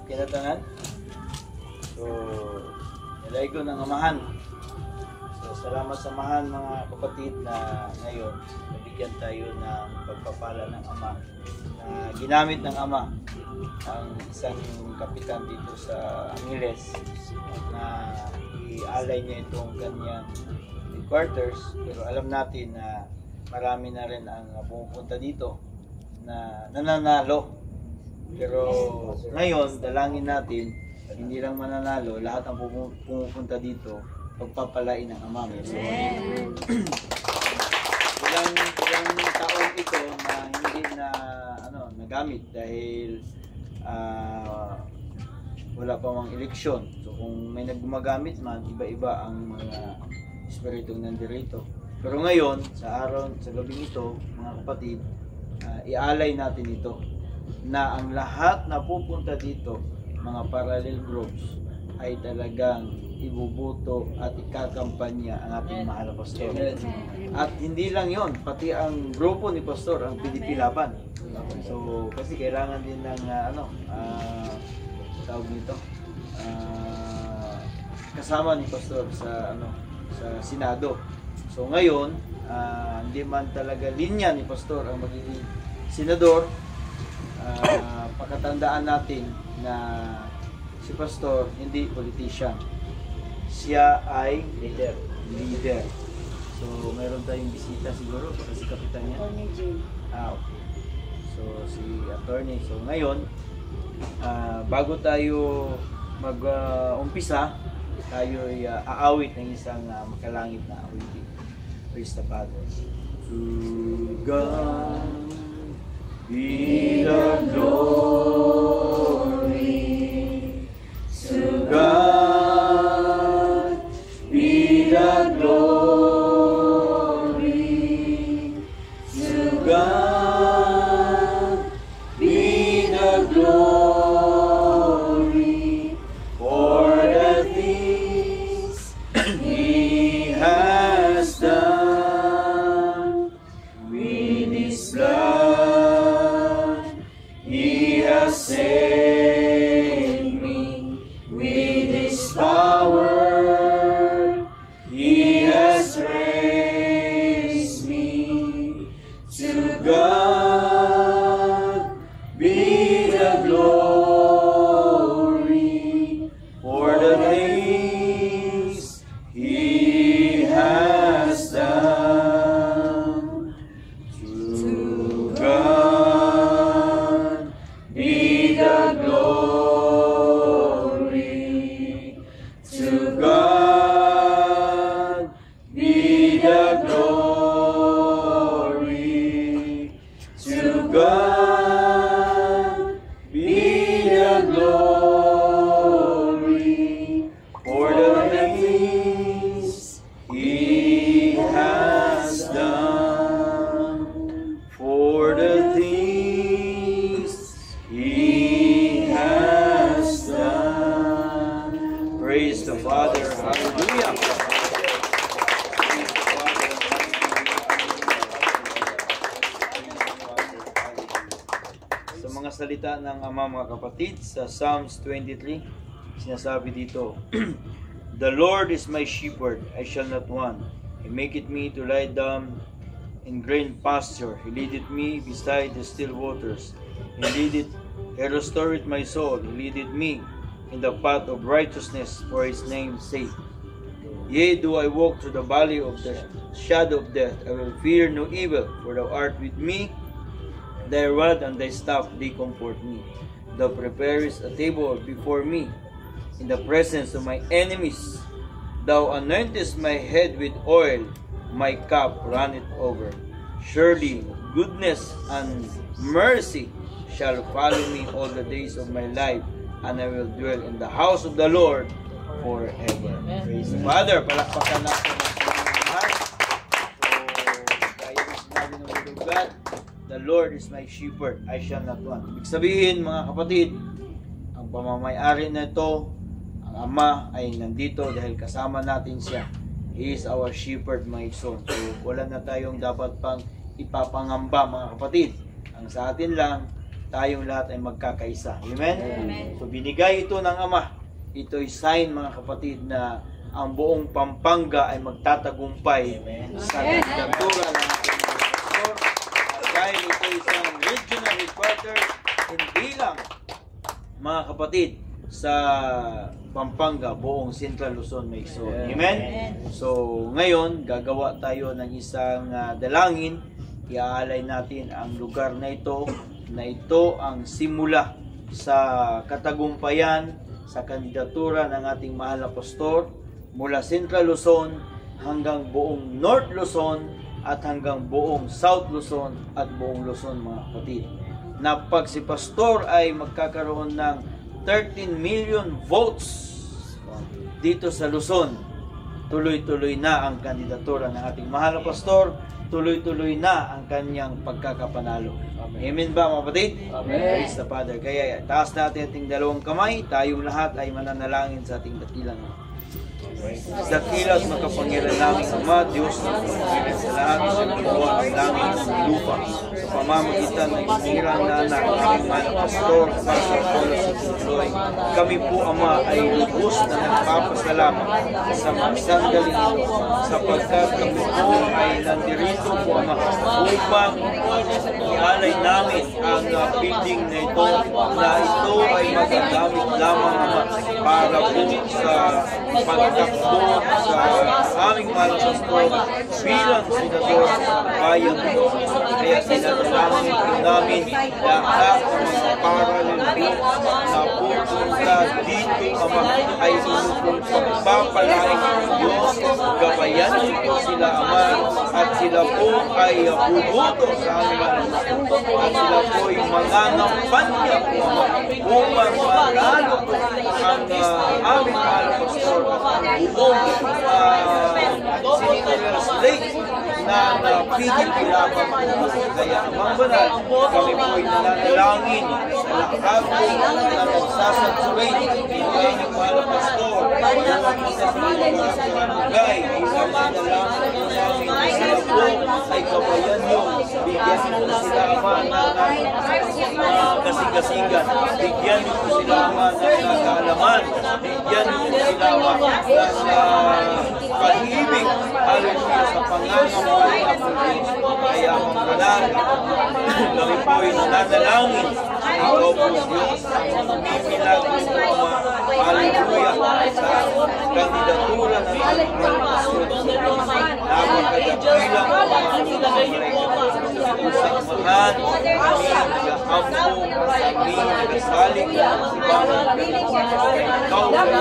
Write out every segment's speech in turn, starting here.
Kinatangan. So, nilay ko ng amahan. So, salamat sa amahan mga kapatid na ngayon nabigyan tayo ng pagpapala ng ama na ginamit ng ama ang isang kapitan dito sa Angeles na ialay niya itong kanyang quarters, pero alam natin na marami na rin ang pumupunta dito na nananalo. Pero ngayon, dalangin natin, hindi lang mananalo, lahat ang pumupunta dito, pagpapalain ng Ama. So, ilang taon ito na hindi na nagamit dahil wala pa mang eleksyon. So kung may naggumagamit man, iba-iba ang mga espiritong nandirito. Pero ngayon, sa gabing ito, mga kapatid, ialay natin ito na ang lahat na pupunta dito, mga parallel groups, ay talagang ibubuto at ikakampanya ang ating mahal na pastor. At hindi lang yon, pati ang grupo ni pastor, ang PDP Laban. So, kasi kailangan din ng tawag nito, kasama ni pastor sa sa Senado. So ngayon, hindi man talaga linya ni pastor ang magiging senador. Pakatandaan natin na si pastor hindi politician. Siya ay leader. So mayroon tayong bisita siguro para si kapitan niya. Okay. So si attorney. So ngayon, bago tayo mag-umpisa, tayo ay aawit ng isang makalangit na awitin. Praise the Father. To God be the glory. To God be the glory. To God be the glory for the things He has done with His blood. He has saved me with His power. He has raised me. To God be the glory for the things He has done. To God be the glory. To God be the glory. To God be the glory for the things He has done. For the things He has done. Praise the Father. Hallelujah. Sa mga salita ng Ama, mga kapatid, sa Psalms 23, sinasabi dito, The Lord is my shepherd, I shall not want. He maketh me to lie down in green pasture. He leadeth me beside the still waters. He restoreth my soul. He leadeth me in the path of righteousness for His name's sake. Yea, do I walk through the valley of the shadow of death, I will fear no evil, for Thou art with me. Thy rod and Thy staff, they comfort me. Thou preparest a table before me in the presence of my enemies. Thou anointest my head with oil, my cup runneth over. Surely goodness and mercy shall follow me all the days of my life, and I will dwell in the house of the Lord forever. Praise the Father. Palakpakan natin ang Panginoon. So, gaya ng sinabi ng Word of God, the Lord is my shepherd, I shall not want. Ibig sabihin, mga kapatid, ang pamamayari na ito, ang Ama ay nandito dahil kasama natin siya. He is our shepherd, my son. So, wala na tayong dapat pang ipapangamba, mga kapatid. Ang sa atin lang, tayong lahat ay magkakaisa. Amen? So binigay ito ng Ama. Ito'y sign, mga kapatid, na ang buong Pampanga ay magtatagumpay sa kandidatura ng ating mga pastor. At dahil ito isang regional headquarters, hindi lang, mga kapatid, sa Pampanga, buong Central Luzon may so. Amen? So, ngayon, gagawa tayo ng isang dalangin. Iaalay natin ang lugar na ito ang simula sa katagumpayan, sa kandidatura ng ating mahal na pastor, mula Central Luzon hanggang buong North Luzon at hanggang buong South Luzon at buong Luzon, mga kapatid. Na pag si pastor ay magkakaroon ng 13 million votes dito sa Luzon, tuloy-tuloy na ang kandidatura ng ating mahal na pastor, tuloy-tuloy na ang kanyang pagkakapanalo. Amen ba, mga kapatid? Amen. Praise the Father. Kaya taas natin ating dalawang kamay, tayong lahat ay mananalangin sa ating dakilang dakilat makapangyarihan namin Ama, Diyos na makapangyarihan sa lahat sa paggawa ng langit at lupa. Sa pamamagitan ng isinirang na anak ng mga pastor, Pastor Apollo Susuloy, kami po, Ama, ay lubos na nagpapasalamat sa magsandali ito, sapagkat kami po ay nandirito po, Ama, upang ialay namin ang building na ito, na ito ay magagamit lamang, Ama, para po sa pagtakbo sa aming mahal na pastor bilang senador sa bayan ito. Kaya sinadalangin po namin lahat ng mga parallel groups na pupunta dito, Ama, ay inyong pagpapalain ng Diyos. Gabayan niyo po sila, Ama, at sila po ay bubuto sa aming mahal na pastor. At sila po ay mangangampanya po, Ama, upang manalo po ang aming mahal na pastor at buong senatorial slate na pigil kilabang po. Kaya, Amang Banal, kami po ay nananalangin sa lahat po na nagsasatsuray ng aming mahal na pastor, yung isa sa mga barangay, isang nanalangin po namin na sila po ay kabayan nyo. Bigyan nyo po sila, Ama, ng kasigasigan. Bigyan nyo po sila, Ama, ng kaalaman. Bigyan nyo po sila, Ama, ng pag-ibig, hallelujah, sa pangangampanya po Diyos. Kaya Amang Banal, kami po ay nananalangin. Ikaw po Diyos, ang mimilagro po, Ama, hallelujah, sa kandidatura ng ating mahal na pastor. Napakadakilang po ang usamahan, aming nag-aampo, aming nagasalig, si Bawang Pilipinas, ikaw na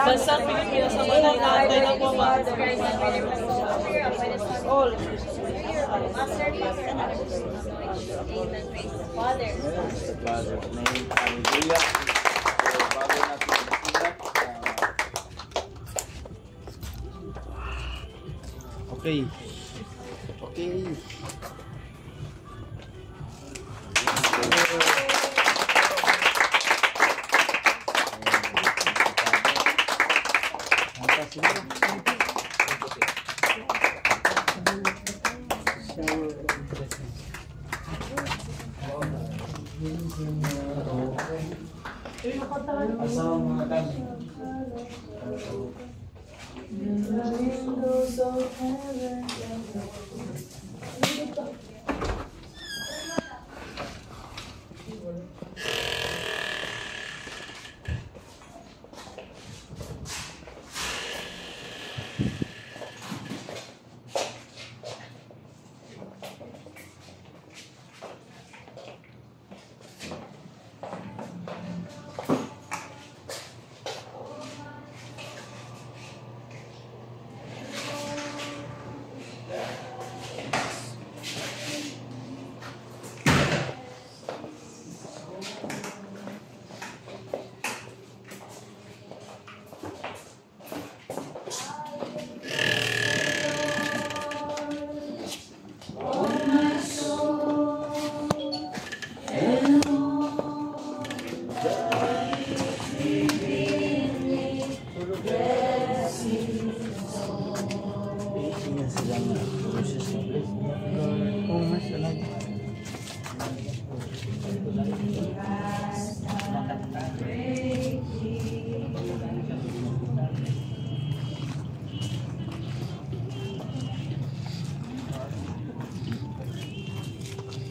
Bansang Pilipinas sa mananatay na po ba? All. Father. Father's name. Hallelujah. So, bago natin magsilat, okay. Okay. Asal mga kami.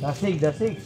Dasig, dasig.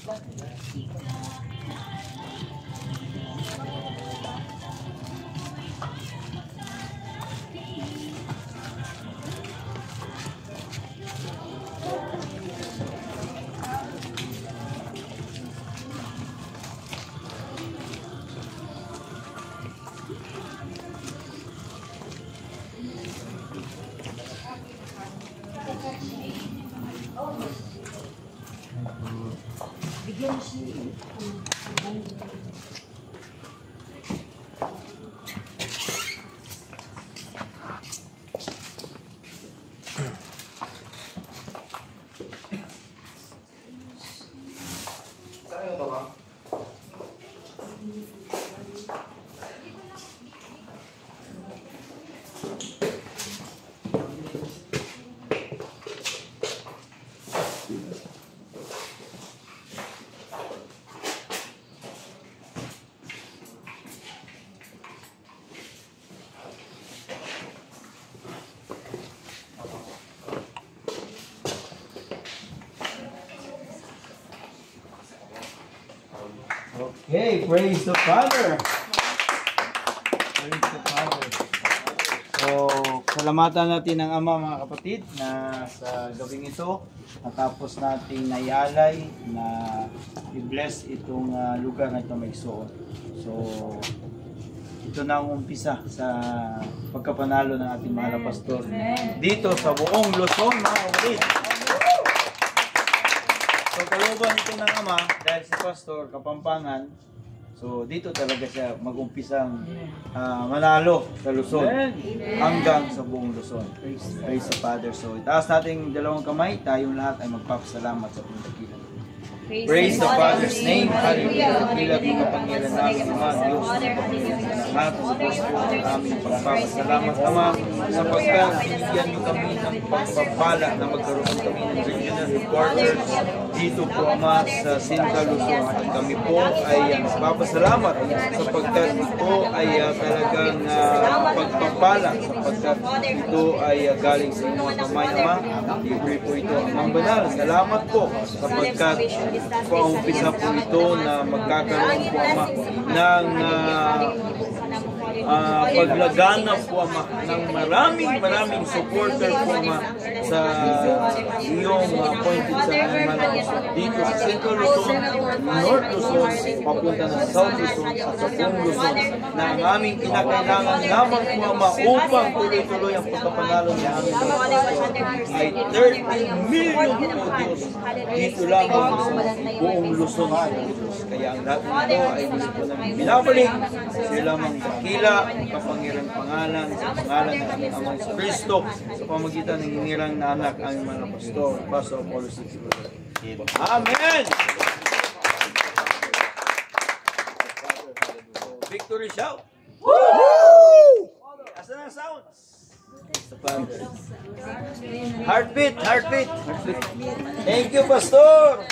Okay, praise the Father. Praise the Father. So, salamatan natin ang Ama, mga kapatid, na sa gabing ito, natapos nating naialay na i-bless itong lugar na ito may suot. So, ito na ang umpisa sa pagkapanalo ng ating mahal na pastor dito sa buong Luzon, mga kapatid. So, kalooban ito ng Ama, dahil si Pastor Kapampangan, so dito talaga siya mag-umpisang manalo sa Luzon hanggang sa buong Luzon. Praise the Father. So, itaas natin dalawang kamay, tayong lahat ay magpapasalamat sa pinagdakilan. Praise the Father's name. Hallelujah. Dakila ang kapangyarihan namin, Ama, Diyos, ang lahat sa Kristo, ang aming pagpapasalamat, Ama, sapagkat binigyan niyo kami ng pagpapala na magkaroon kami ng regional headquarters dito po, Ama, sa Central Luzon. At kami po ay magpapasalamat sapagkat ito ay talagang pagpapala, sapagkat ito ay galing sa inyong kamay, Ama. Libre po ito, Amang Banal. Salamat po sapagkat paumpisa po ito na magkakaroon po, Ama, ng paglaganap po, Ama, ng maraming supporter po, Ama, sa iyong appointed sa mga dito sa Central Luzon, North Luzon, papunta ng South Luzon at sa buong Luzon na ang aming kinakailangan lamang po, Ama, upang tuloy-tuloy ang pagkapanalo ng aming ay 30 million po, Diyos, dito lamang sa buong Luzon. Kaya ang lahat nito ay gusto po namin binabalik sila lamang dakila, kapangyarang pangalan, sa pangalan ng aming Amang Kristo, sa pamagitan ng hinirang na anak, ang mga pastor, Pastor Apollo 6. Amen! Victory shout! Woo! Asan ang sound? Heartbeat, heartbeat. Thank you, Pastor.